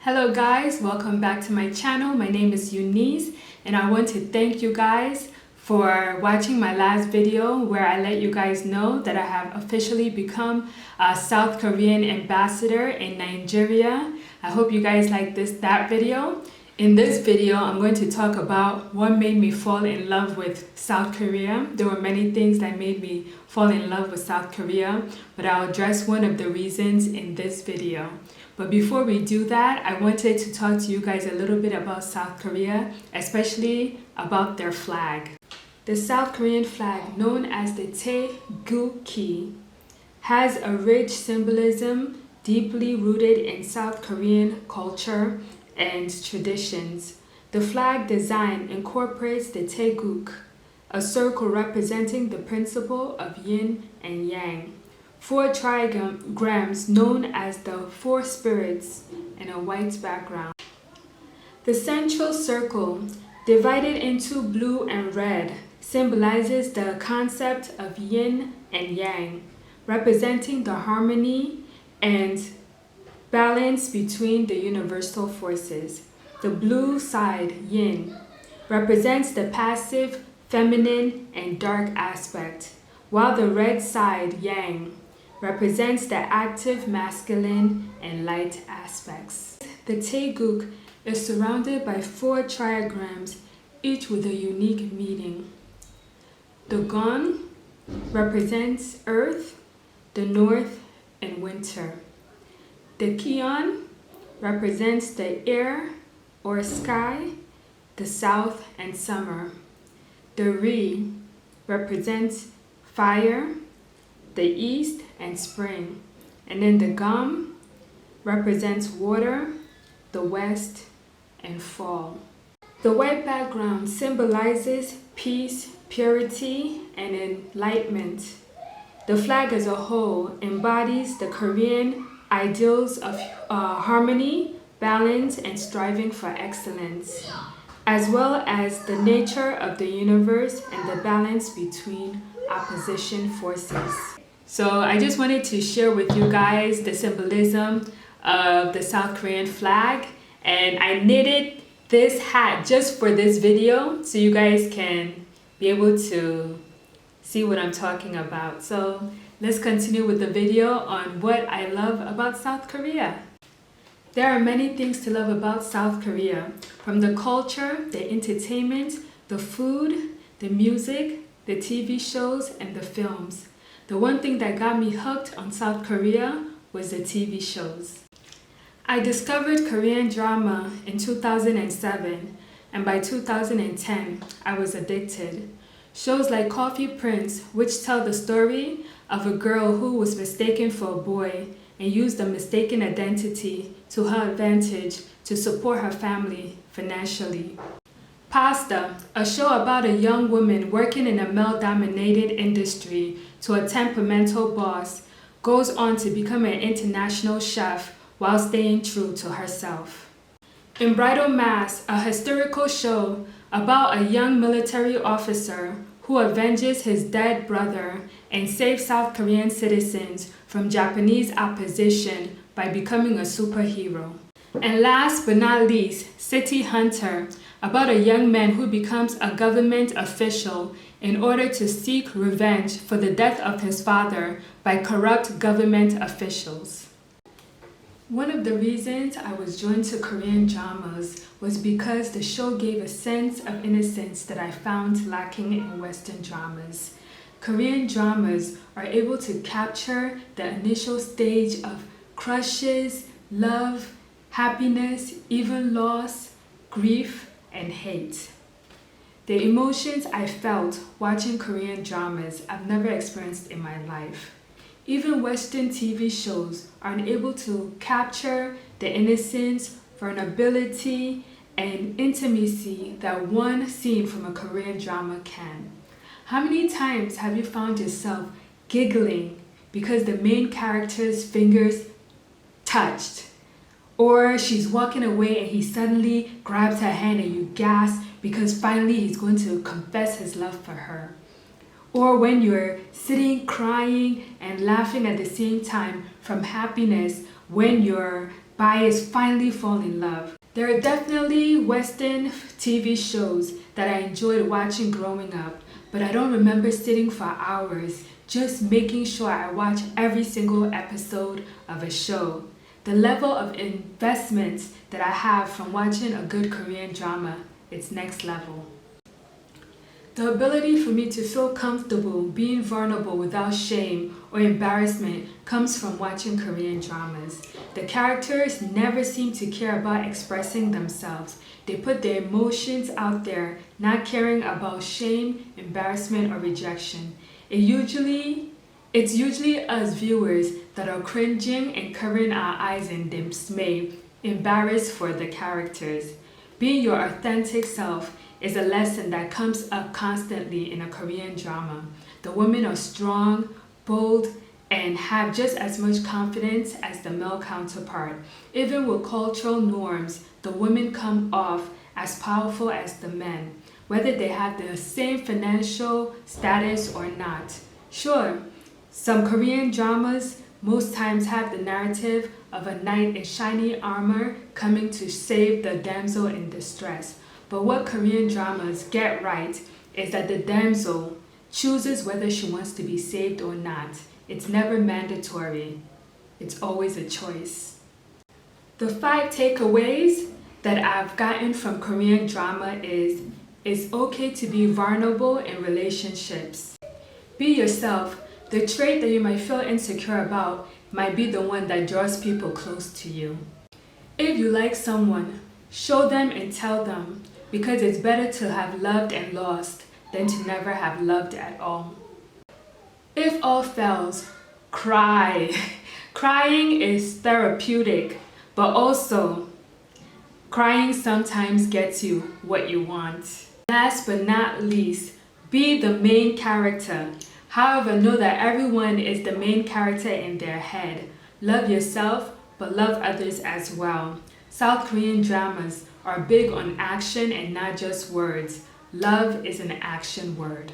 Hello guys, welcome back to my channel. My name is Eunice and I want to thank you guys for watching my last video where I let you guys know that I have officially become a South Korean ambassador in Nigeria. I hope you guys like that video. In this video, I'm going to talk about what made me fall in love with South Korea. There were many things that made me fall in love with South Korea, but I'll address one of the reasons in this video. But before we do that, I wanted to talk to you guys a little bit about South Korea, especially about their flag. The South Korean flag, known as the Taegukgi, has a rich symbolism deeply rooted in South Korean culture and traditions. The flag design incorporates the Taeguk, a circle representing the principle of yin and yang, four trigrams known as the four spirits, and a white background. The central circle, divided into blue and red, symbolizes the concept of yin and yang, representing the harmony and balance between the universal forces. The blue side, yin, represents the passive, feminine, and dark aspect, while the red side, yang, represents the active, masculine, and light aspects. The Taeguk is surrounded by four trigrams, each with a unique meaning. The Gon represents earth, the north, and winter. The Kion represents the air or sky, the south, and summer. The Ri represents fire, the east, and spring. And then the Gam represents water, the west, and fall. The white background symbolizes peace, purity, and enlightenment. The flag as a whole embodies the Korean ideals of harmony, balance, and striving for excellence, as well as the nature of the universe and the balance between opposition forces. So I just wanted to share with you guys the symbolism of the South Korean flag, and I knitted this hat just for this video so you guys can be able to see what I'm talking about. So let's continue with the video on what I love about South Korea. There are many things to love about South Korea, from the culture, the entertainment, the food, the music, the TV shows, and the films. The one thing that got me hooked on South Korea was the TV shows. I discovered Korean drama in 2007, and by 2010, I was addicted. Shows like Coffee Prince, which tell the story of a girl who was mistaken for a boy and used the mistaken identity to her advantage to support her family financially. Pasta, a show about a young woman working in a male-dominated industry to a temperamental boss, goes on to become an international chef while staying true to herself. In Bridal Mass, a historical show about a young military officer who avenges his dead brother and saves South Korean citizens from Japanese opposition by becoming a superhero. And last but not least, City Hunter, about a young man who becomes a government official in order to seek revenge for the death of his father by corrupt government officials. One of the reasons I was drawn to Korean dramas was because the show gave a sense of innocence that I found lacking in Western dramas. Korean dramas are able to capture the initial stage of crushes, love, happiness, even loss, grief, and hate. The emotions I felt watching Korean dramas I've never experienced in my life. Even Western TV shows are unable to capture the innocence, vulnerability, and intimacy that one scene from a Korean drama can. How many times have you found yourself giggling because the main character's fingers touched? Or she's walking away and he suddenly grabs her hand and you gasp because finally he's going to confess his love for her. Or when you're sitting crying and laughing at the same time from happiness when your Bias finally fall in love. There are definitely Western TV shows that I enjoyed watching growing up, but I don't remember sitting for hours just making sure I watch every single episode of a show. The level of investment that I have from watching a good Korean drama, it's next level. The ability for me to feel comfortable being vulnerable without shame or embarrassment comes from watching Korean dramas. The characters never seem to care about expressing themselves. They put their emotions out there, not caring about shame, embarrassment, or rejection. It's usually us viewers that are cringing and covering our eyes in dismay, embarrassed for the characters. Being your authentic self is a lesson that comes up constantly in a Korean drama. The women are strong, bold, and have just as much confidence as the male counterpart. Even with cultural norms, the women come off as powerful as the men, whether they have the same financial status or not. Sure, some Korean dramas most times have the narrative of a knight in shiny armor coming to save the damsel in distress. But what Korean dramas get right is that the damsel chooses whether she wants to be saved or not. It's never mandatory. It's always a choice. The 5 takeaways that I've gotten from Korean drama is it's okay to be vulnerable in relationships. Be yourself. The trait that you might feel insecure about might be the one that draws people close to you. If you like someone, show them and tell them, because it's better to have loved and lost than to never have loved at all. If all fails, cry. Crying is therapeutic, but also crying sometimes gets you what you want. Last but not least, be the main character. However, know that everyone is the main character in their head. Love yourself, but love others as well. South Korean dramas are big on action and not just words. Love is an action word.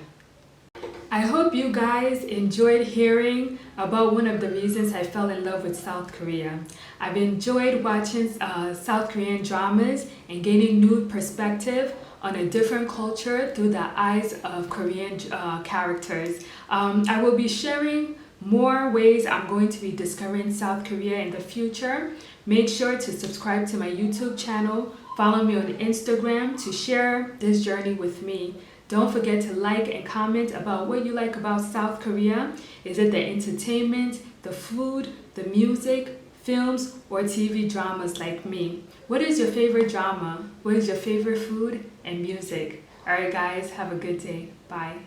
I hope you guys enjoyed hearing about one of the reasons I fell in love with South Korea. I've enjoyed watching South Korean dramas and gaining new perspective on a different culture through the eyes of Korean characters. I will be sharing more ways I'm going to be discovering South Korea in the future. Make sure to subscribe to my YouTube channel. Follow me on Instagram to share this journey with me. Don't forget to like and comment about what you like about South Korea. Is it the entertainment, the food, the music, films, or TV dramas like me? What is your favorite drama? What is your favorite food and music? Alright guys, have a good day. Bye.